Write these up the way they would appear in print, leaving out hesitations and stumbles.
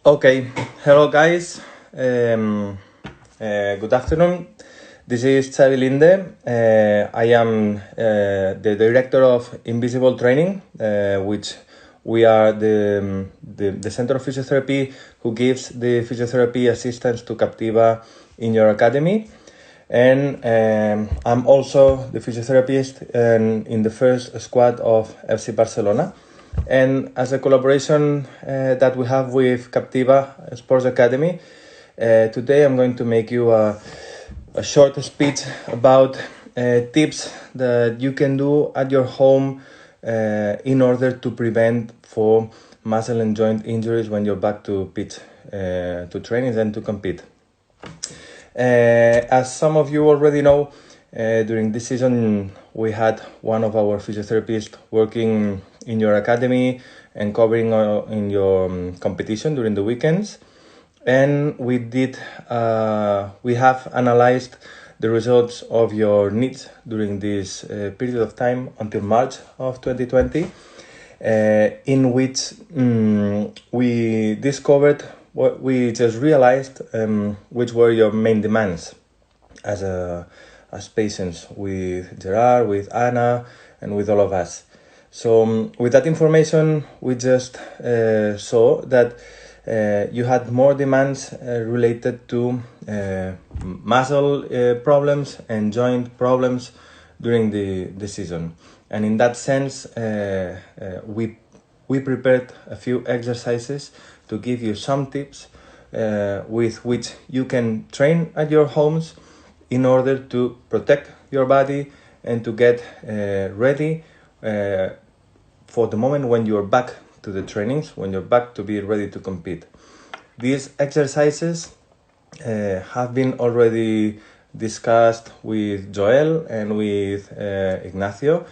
Okay, hello guys. Good afternoon. This is Xavi Linde. I am the director of Invisible Training, which we are the Center of Physiotherapy who gives the physiotherapy assistance to Kaptiva in your academy. And I'm also the physiotherapist in the first squad of FC Barcelona. And as a collaboration that we have with Kaptiva Sports Academy, today I'm going to make you a short speech about tips that you can do at your home in order to prevent for muscle and joint injuries when you're back to pitch, to trainings and to compete. As some of you already know, during this season we had one of our physiotherapists working in your academy and covering in your competition during the weekends, and we have analyzed the results of your needs during this period of time until March of 2020, in which we discovered what we just realized, which were your main demands as patients with Gerard, with Anna, and with all of us. So with that information, we just saw that you had more demands related to muscle problems and joint problems during the season. And in that sense, we prepared a few exercises to give you some tips with which you can train at your homes in order to protect your body and to get ready for the moment when you're back to the trainings, when you're back to be ready to compete. These exercises have been already discussed with Joel and with Ignacio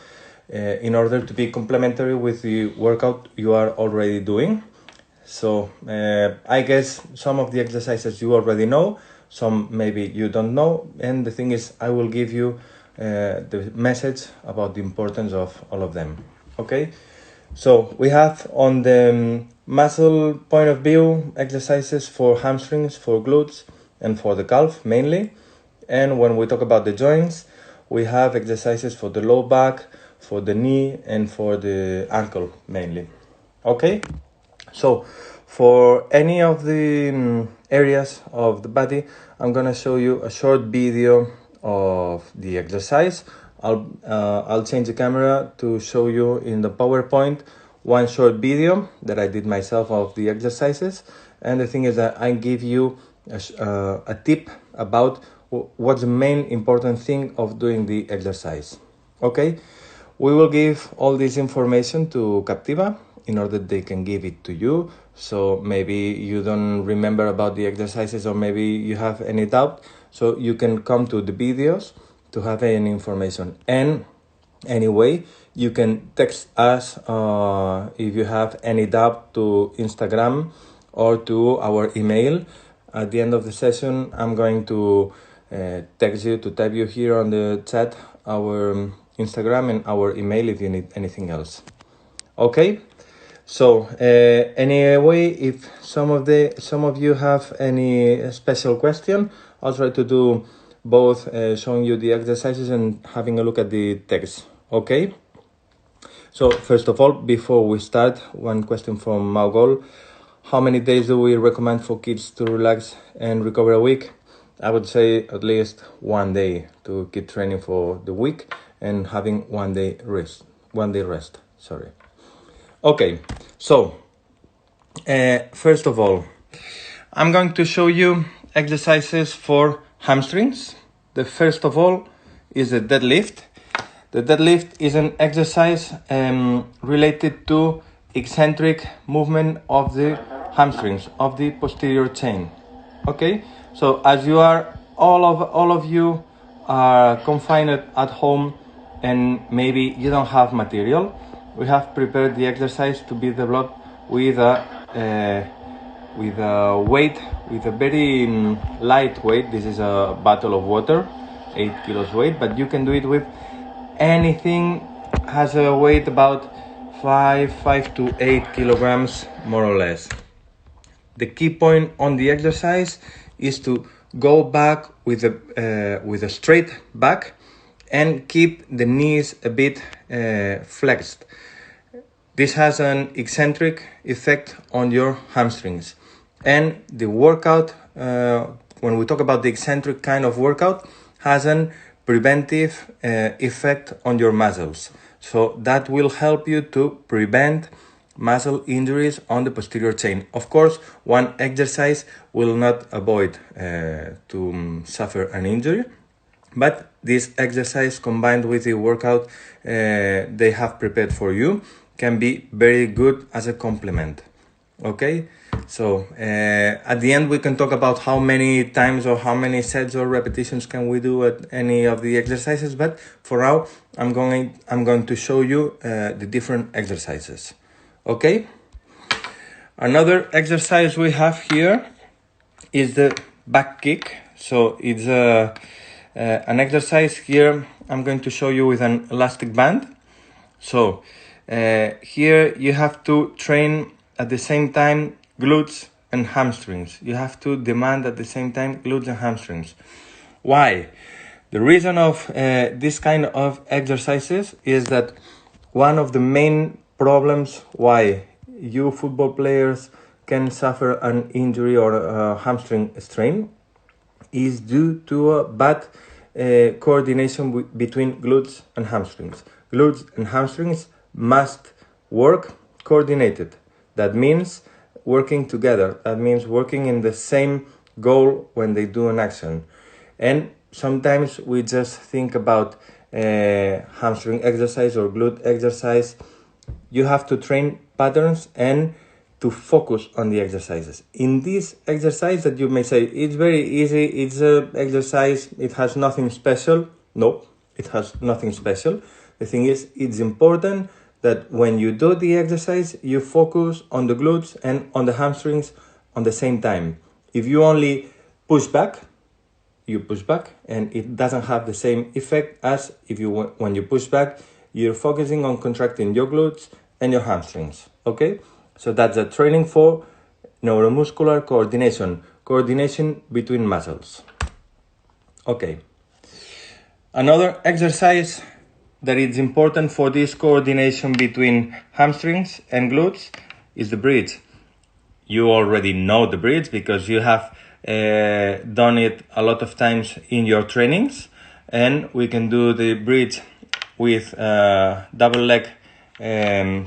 in order to be complementary with the workout you are already doing. So I guess some of the exercises you already know, some maybe you don't know, and the thing is I will give you the message about the importance of all of them. Okay, so we have on the muscle point of view exercises for hamstrings, for glutes, and for the calf mainly. And when we talk about the joints, we have exercises for the low back, for the knee, and for the ankle mainly. Okay, so for any of the areas of the body, I'm gonna show you a short video of the exercise. I'll change the camera to show you in the PowerPoint one short video that I did myself of the exercises. And the thing is that I give you a tip about what's the main important thing of doing the exercise. Okay, we will give all this information to Kaptiva in order they can give it to you. So maybe you don't remember about the exercises, or maybe you have any doubt, so you can come to the videos to have any information. And anyway, you can text us if you have any doubt to Instagram or to our email. At the end of the session, I'm going to text you, to type you here on the chat our Instagram and our email if you need anything else. Okay, so anyway, if some of you have any special question, I'll try to do both, showing you the exercises and having a look at the text. Okay, so first of all, before we start, one question from Maugol: how many days do we recommend for kids to relax and recover a week? I would say at least 1 day to keep training for the week and having 1 day rest. Sorry. Okay, so first of all, I'm going to show you exercises for hamstrings. The first of all is the deadlift. The deadlift is an exercise related to eccentric movement of the hamstrings, of the posterior chain. Okay, so as you are, all of you are confined at home and maybe you don't have material, we have prepared the exercise to be developed with a weight, with a very light weight. This is a bottle of water, 8 kilos weight, but you can do it with anything has a weight about 5 to 8 kilograms more or less. The key point on the exercise is to go back with a straight back and keep the knees a bit flexed. This has an eccentric effect on your hamstrings. And the workout, when we talk about the eccentric kind of workout, has an preventive effect on your muscles. So that will help you to prevent muscle injuries on the posterior chain. Of course, one exercise will not avoid to suffer an injury, but this exercise combined with the workout they have prepared for you can be very good as a complement. Okay, so at the end we can talk about how many times or how many sets or repetitions can we do at any of the exercises, but for now I'm going to show you the different exercises. Okay, another exercise we have here is the back kick. So it's an exercise here I'm going to show you with an elastic band. So here you have to train at the same time glutes and hamstrings. You have to demand at the same time glutes and hamstrings. Why? The reason of this kind of exercises is that one of the main problems why you football players can suffer an injury or a hamstring strain is due to a bad coordination between glutes and hamstrings. Glutes and hamstrings must work coordinated. That means working together. That means working in the same goal when they do an action. And sometimes we just think about hamstring exercise or glute exercise. You have to train patterns and to focus on the exercises. In this exercise that you may say, it's very easy, it's an exercise, it has nothing special. No, it has nothing special. The thing is, it's important that when you do the exercise, you focus on the glutes and on the hamstrings on the same time. If you only push back, you push back, and it doesn't have the same effect as if you when you push back, you're focusing on contracting your glutes and your hamstrings. Okay, so that's a training for neuromuscular coordination between muscles. Okay, another exercise that is important for this coordination between hamstrings and glutes is the bridge. You already know the bridge because you have done it a lot of times in your trainings, and we can do the bridge with double leg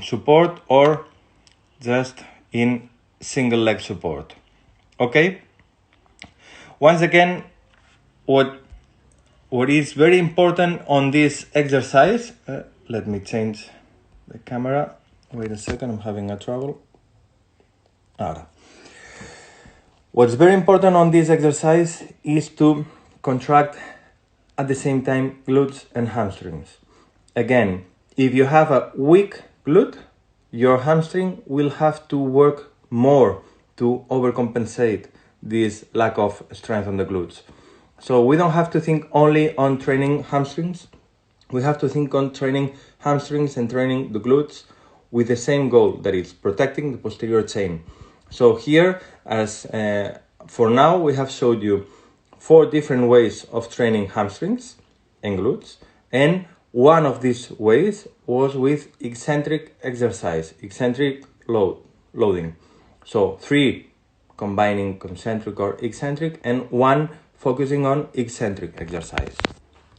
support or just in single leg support. Okay, once again, what is very important on this exercise, let me change the camera, wait a second, I'm having a trouble. What's very important on this exercise is to contract at the same time glutes and hamstrings. Again, if you have a weak glute, your hamstring will have to work more to overcompensate this lack of strength on the glutes. So we don't have to think only on training hamstrings. We have to think on training hamstrings and training the glutes with the same goal, that is protecting the posterior chain. So here, as for now, we have showed you 4 different ways of training hamstrings and glutes, and one of these ways was with eccentric exercise, eccentric loading. So 3 combining concentric or eccentric, and 1 focusing on eccentric exercise.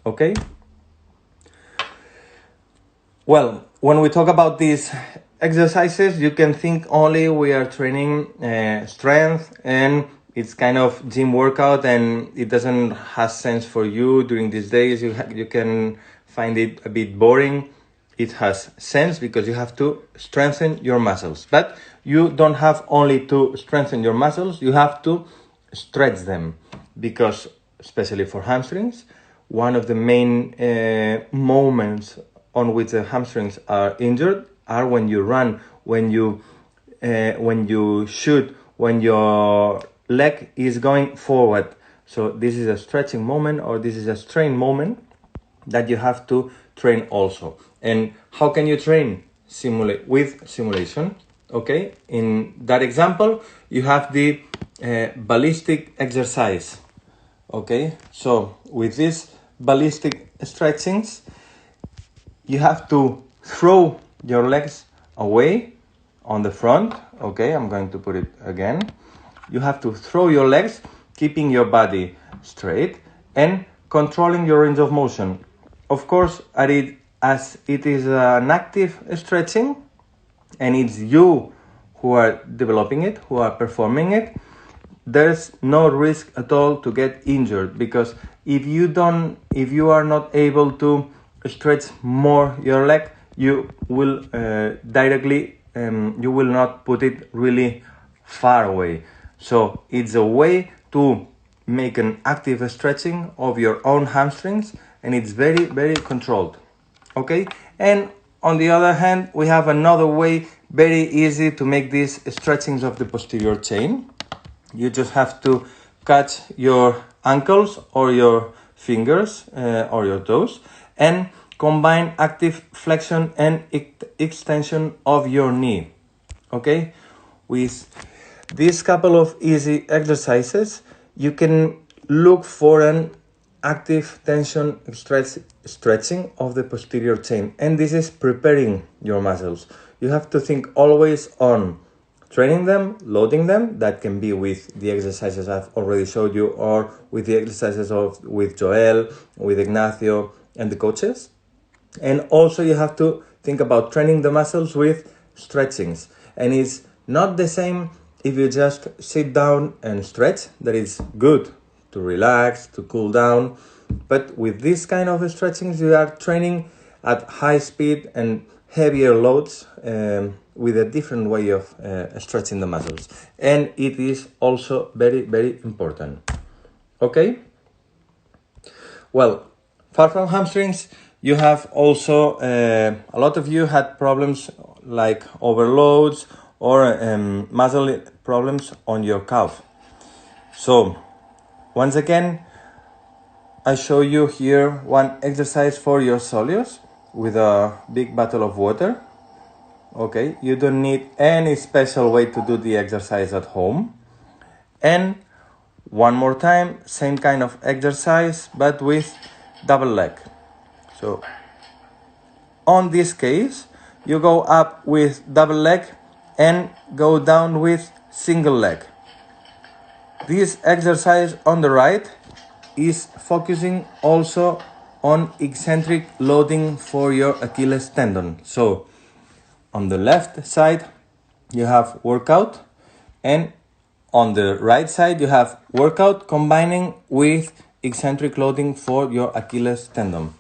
Okay? Well, when we talk about these exercises, you can think only we are training strength, and it's kind of gym workout, and it doesn't have sense for you during these days. You can find it a bit boring. It has sense because you have to strengthen your muscles, but you don't have only to strengthen your muscles, you have to stretch them, because especially for hamstrings, one of the main moments on which the hamstrings are injured are when you run, when you shoot, when your leg is going forward. So this is a stretching moment, or this is a strain moment that you have to train also. And how can you train? With simulation. Okay, in that example, you have the ballistic exercise. Okay, so with these ballistic stretchings, you have to throw your legs away on the front. Okay, I'm going to put it again. You have to throw your legs, keeping your body straight and controlling your range of motion. Of course, as it is an active stretching, and it's you who are developing it, who are performing it, there's no risk at all to get injured, because if you are not able to stretch more your leg, you will you will not put it really far away. So it's a way to make an active stretching of your own hamstrings, and it's very, very controlled. Okay, and on the other hand, we have another way, very easy, to make these stretchings of the posterior chain. You just have to catch your ankles or your fingers or your toes and combine active flexion and extension of your knee. Okay, with these couple of easy exercises, you can look for an active tension stretching of the posterior chain, and this is preparing your muscles. You have to think always on training them, loading them. That can be with the exercises I've already showed you, or with the exercises with Joel, with Ignacio and the coaches. And also you have to think about training the muscles with stretchings, and it's not the same if you just sit down and stretch. That is good to relax, to cool down. But with this kind of stretchings, you are training at high speed and heavier loads with a different way of stretching the muscles. And it is also very, very important. Okay? Well, far from hamstrings, you have also, a lot of you had problems like overloads or muscle problems on your calf. So, once again, I show you here one exercise for your soleus with a big bottle of water. Okay, you don't need any special way to do the exercise at home. And one more time, same kind of exercise, but with double leg. So, on this case, you go up with double leg and go down with single leg. This exercise on the right is focusing also on eccentric loading for your Achilles tendon. So on the left side you have workout, and on the right side you have workout combining with eccentric loading for your Achilles tendon.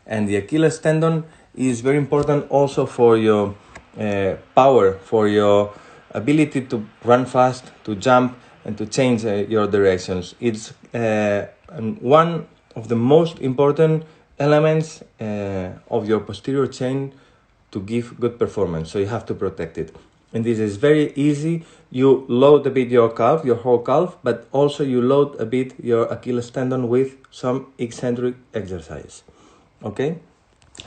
And the Achilles tendon is very important also for your power, for your ability to run fast, to jump, and to change your directions. It's one of the most important elements of your posterior chain to give good performance. So you have to protect it. And this is very easy. You load a bit your calf, your whole calf, but also you load a bit your Achilles tendon with some eccentric exercise. Okay?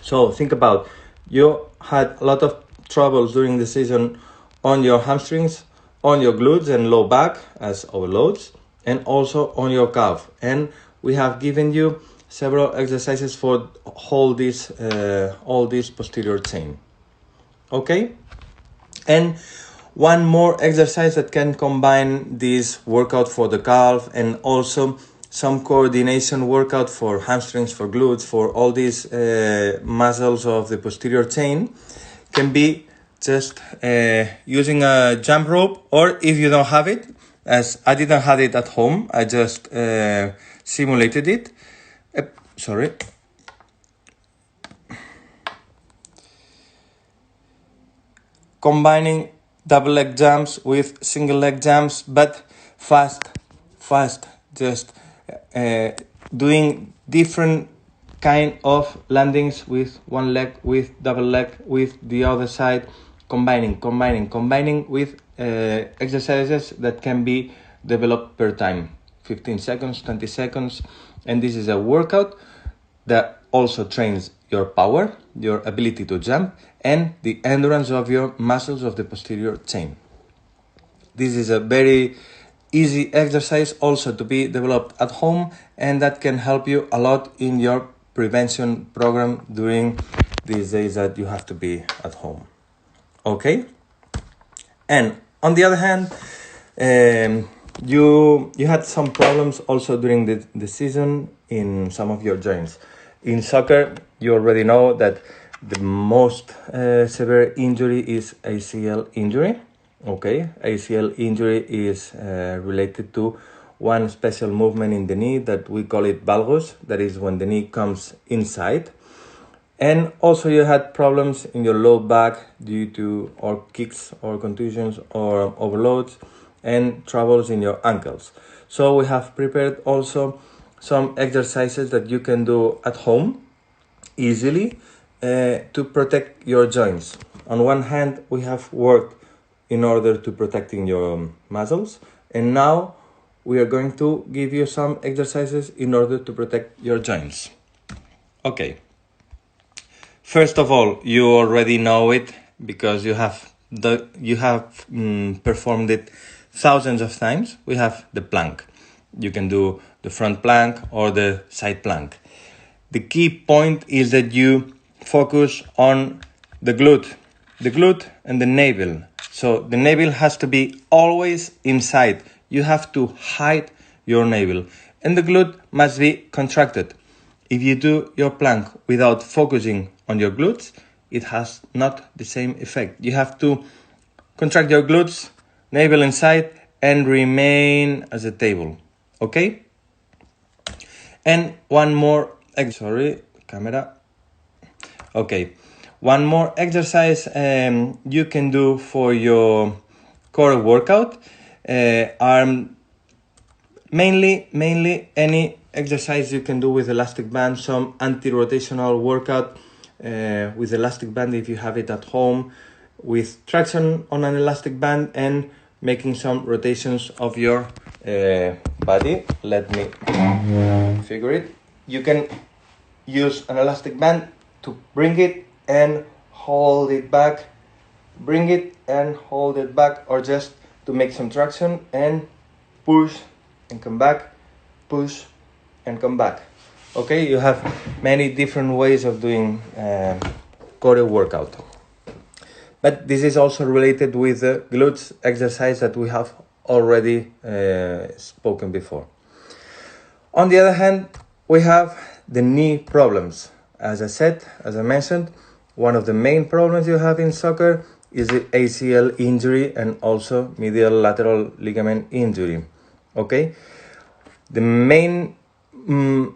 So think about, you had a lot of troubles during the season on your hamstrings, on your glutes and low back as overloads, and also on your calf. And we have given you several exercises for all this posterior chain. Okay? And one more exercise that can combine this workout for the calf and also some coordination workout for hamstrings, for glutes, for all these muscles of the posterior chain can be just using a jump rope, or if you don't have it, as I didn't have it at home, I just simulated it. Combining double leg jumps with single leg jumps, but fast, just doing different kind of landings with one leg, with double leg, with the other side, combining with exercises that can be developed per time, 15 seconds, 20 seconds. And this is a workout that also trains your power, your ability to jump, and the endurance of your muscles of the posterior chain. This is a very easy exercise also to be developed at home, and that can help you a lot in your prevention program during these days that you have to be at home. Okay? And on the other hand, you had some problems also during the season in some of your joints. In soccer, you already know that the most severe injury is ACL injury. Okay, ACL injury is related to one special movement in the knee that we call it valgus. That is when the knee comes inside. And also you had problems in your low back due to or kicks or contusions or overloads, and troubles in your ankles. So we have prepared also some exercises that you can do at home easily to protect your joints. On one hand, we have worked in order to protecting your muscles, and now we are going to give you some exercises in order to protect your joints. Okay. First of all, you already know it because you have performed it thousands of times. We have the plank. You can do the front plank or the side plank. The key point is that you focus on the glute and the navel. So the navel has to be always inside. You have to hide your navel, and the glute must be contracted. If you do your plank without focusing on your glutes, it has not the same effect. You have to contract your glutes, navel inside, and remain as a table. Okay? And one more, Okay. One more exercise you can do for your core workout are mainly any exercise you can do with elastic band, some anti-rotational workout with elastic band if you have it at home, with traction on an elastic band and making some rotations of your body. Let me figure it. You can use an elastic band to bring it and hold it back, bring it and hold it back, or just to make some traction and push and come back, push and come back. Okay, you have many different ways of doing core workout. But this is also related with the glutes exercise that we have already spoken before. On the other hand, we have the knee problems. As I mentioned, one of the main problems you have in soccer is the ACL injury and also medial lateral ligament injury. Okay? The main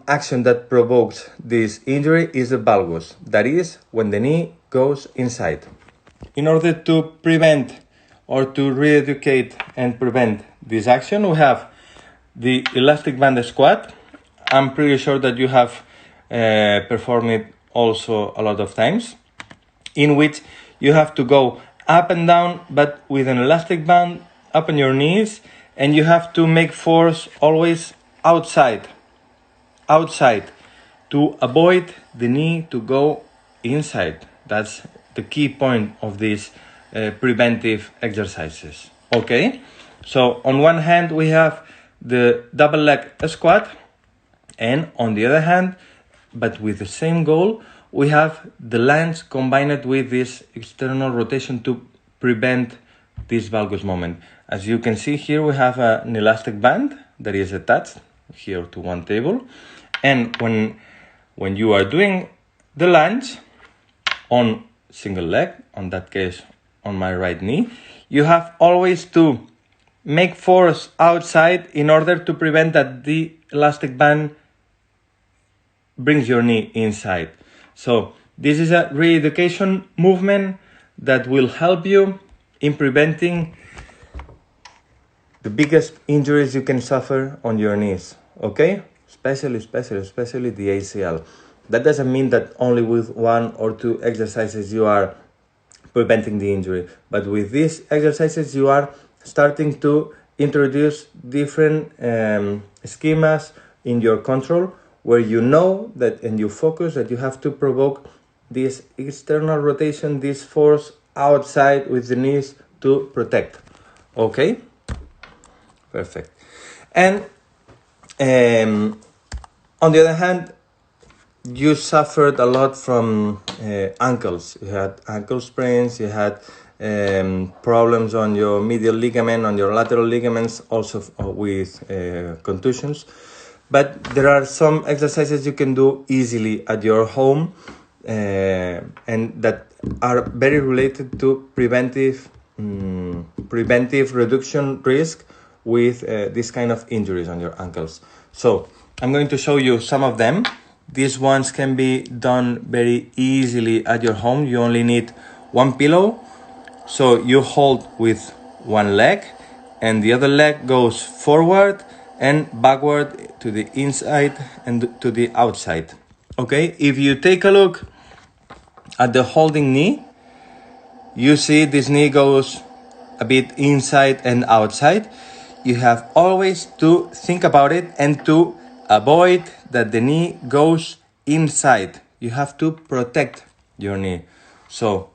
action that provokes this injury is the valgus. That is when the knee goes inside. In order to prevent or to re-educate and prevent this action, we have the elastic band squat. I'm pretty sure that you have performed it also a lot of times, in which you have to go up and down, but with an elastic band up on your knees, and you have to make force always outside to avoid the knee to go inside. That's the key point of these preventive exercises. Okay, so on one hand we have the double leg squat, and on the other hand, but with the same goal, we have the lunge combined with this external rotation to prevent this valgus moment. As you can see here, we have an elastic band that is attached here to one table, and when you are doing the lunge on single leg, on that case on my right knee, you have always to make force outside in order to prevent that the elastic band brings your knee inside. So this is a re-education movement that will help you in preventing the biggest injuries you can suffer on your knees. Okay? Especially the ACL. That doesn't mean that only with one or two exercises you are preventing the injury, but with these exercises you are starting to introduce different schemas in your control where you know that, and you focus that you have to provoke this external rotation, this force outside with the knees to protect. Okay? Perfect. And on the other hand, you suffered a lot from ankles. You had ankle sprains, you had problems on your medial ligament, on your lateral ligaments, also with contusions. But there are some exercises you can do easily at your home and that are very related to preventive reduction risk with this kind of injuries on your ankles. So I'm going to show you some of them. These ones can be done very easily at your home. You only need one pillow. So you hold with one leg and the other leg goes forward and backward to the inside and to the outside. Okay, if you take a look at the holding knee, you see this knee goes a bit inside and outside. You have always to think about it and to avoid that the knee goes inside. You have to protect your knee. So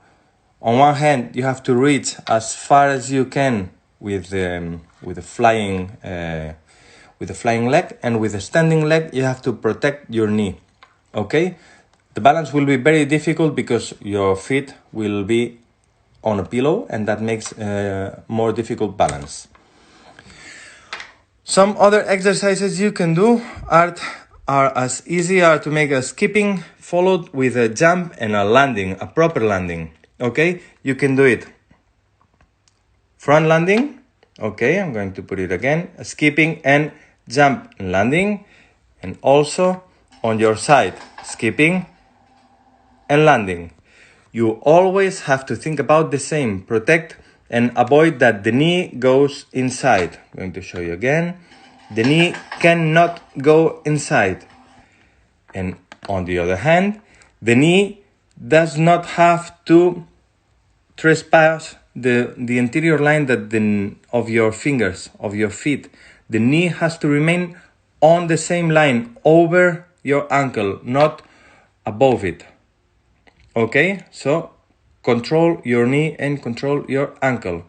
on one hand, you have to reach as far as you can with the flying leg, and with the standing leg, you have to protect your knee. Okay? The balance will be very difficult because your feet will be on a pillow, and that makes more difficult balance. Some other exercises you can do are as easy as to make a skipping followed with a jump and a landing, a proper landing. Okay, you can do it. Front landing. Okay, I'm going to put it again. A skipping and jump landing. And also on your side, skipping and landing. You always have to think about the same. Protect and avoid that the knee goes inside. I'm going to show you again. The knee cannot go inside. And on the other hand, the knee does not have to trespass the anterior line of your fingers, of your feet. The knee has to remain on the same line over your ankle, not above it. Okay, so control your knee and control your ankle.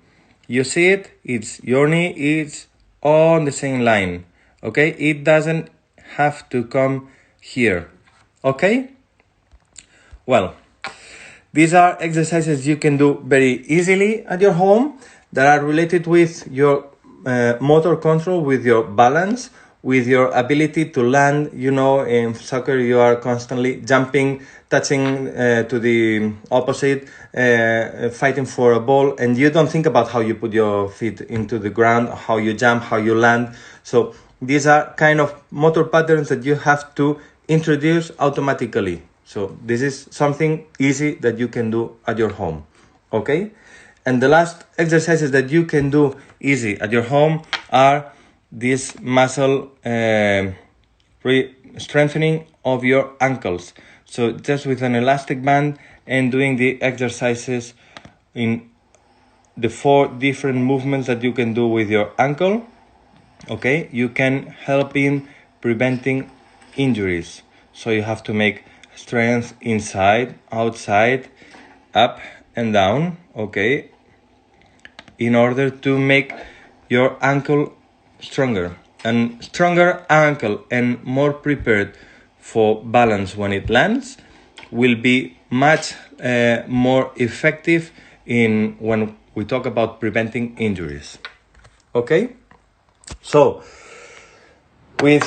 You see it? It's your knee is on the same line. Okay, it doesn't have to come here. Okay? Well, these are exercises you can do very easily at your home that are related with your motor control, with your balance, with your ability to land. You know, in soccer you are constantly jumping, touching to the opposite, fighting for a ball, and you don't think about how you put your feet into the ground, how you jump, how you land. So these are kind of motor patterns that you have to introduce automatically. So this is something easy that you can do at your home. Okay? And the last exercises that you can do easy at your home are this muscle strengthening of your ankles. So just with an elastic band and doing the exercises in the 4 different movements that you can do with your ankle, okay, you can help in preventing injuries. So you have to make strength inside, outside, up and down, okay, in order to make your ankle stronger. And stronger ankle and more prepared for balance when it lands will be much more effective when we talk about preventing injuries. Okay? So with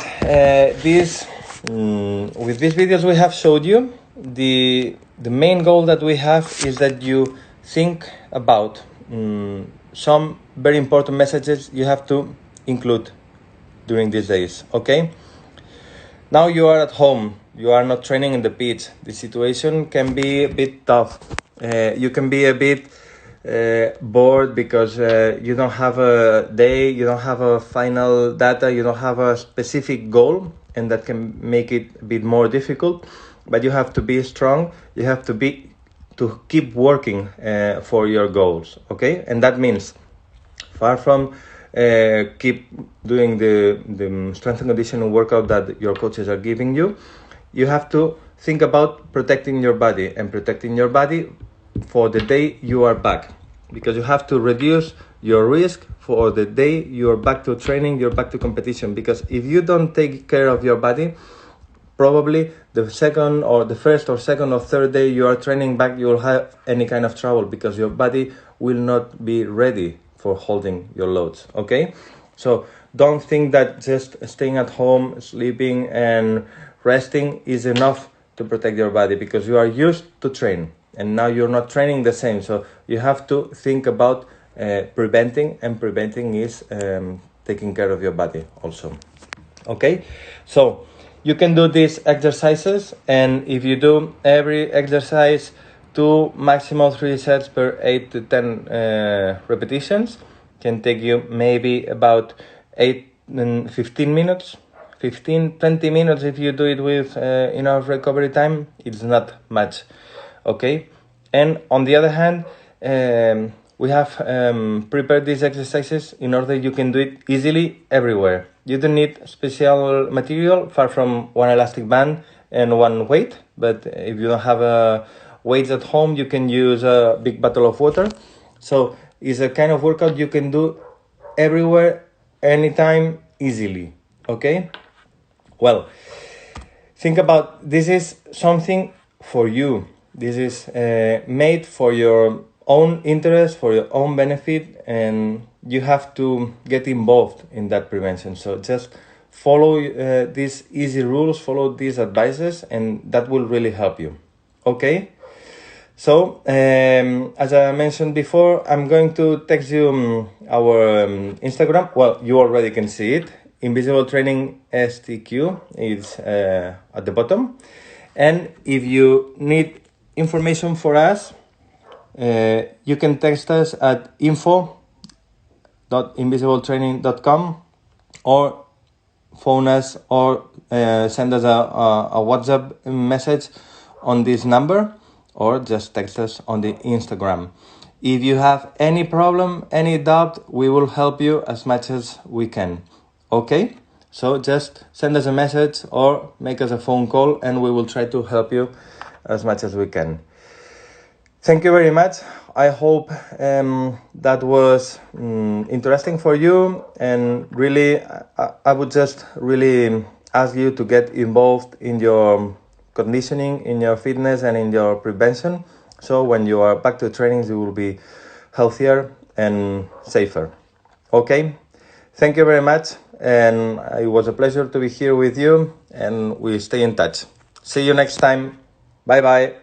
these videos we have showed you, the main goal that we have is that you think about some very important messages you have to include during these days. Okay? Now you are at home, you are not training in the pitch. The situation can be a bit tough. You can be a bit bored because you don't have a day, you don't have a final data, you don't have a specific goal, and that can make it a bit more difficult. But you have to be strong, you have to keep working for your goals, okay? And that means far from keep doing the strength and conditioning workout that your coaches are giving you, you have to think about protecting your body and protecting your body for the day you are back, because you have to reduce your risk for the day you're back to training, you're back to competition. Because if you don't take care of your body, probably the second or the first or second or third day you are training back, you'll have any kind of trouble because your body will not be ready for holding your loads, okay? So don't think that just staying at home, sleeping and resting is enough to protect your body, because you are used to train and now you're not training the same. So you have to think about preventing, and preventing is taking care of your body also, okay? So you can do these exercises, and if you do every exercise 2 maximum 3 sets per 8 to 10 repetitions, can take you maybe about 15 minutes, 20 minutes. If you do it with enough recovery time, it's not much, okay? And on the other hand, we have prepared these exercises in order you can do it easily everywhere. You don't need special material, far from one elastic band and one weight. But if you don't have weights at home, you can use a big bottle of water. So it's a kind of workout you can do everywhere, anytime, easily, okay? Well, think about, this is something for you. This is made for your own interest, for your own benefit, and you have to get involved in that prevention. So just follow these easy rules, follow these advices, and that will really help you, okay? So as I mentioned before, I'm going to text you our Instagram. Well, you already can see it. Invisible Training STQ is at the bottom. And if you need information for us, you can text us at info.invisibletraining.com, or phone us, or send us a WhatsApp message on this number, or just text us on the Instagram. If you have any problem, any doubt, we will help you as much as we can, okay? So just send us a message or make us a phone call, and we will try to help you as much as we can. Thank you very much. I hope that was interesting for you, and really I would just really ask you to get involved in your conditioning, in your fitness, and in your prevention. So when you are back to trainings, you will be healthier and safer. Okay? Thank you very much, and it was a pleasure to be here with you, and we stay in touch. See you next time. Bye bye.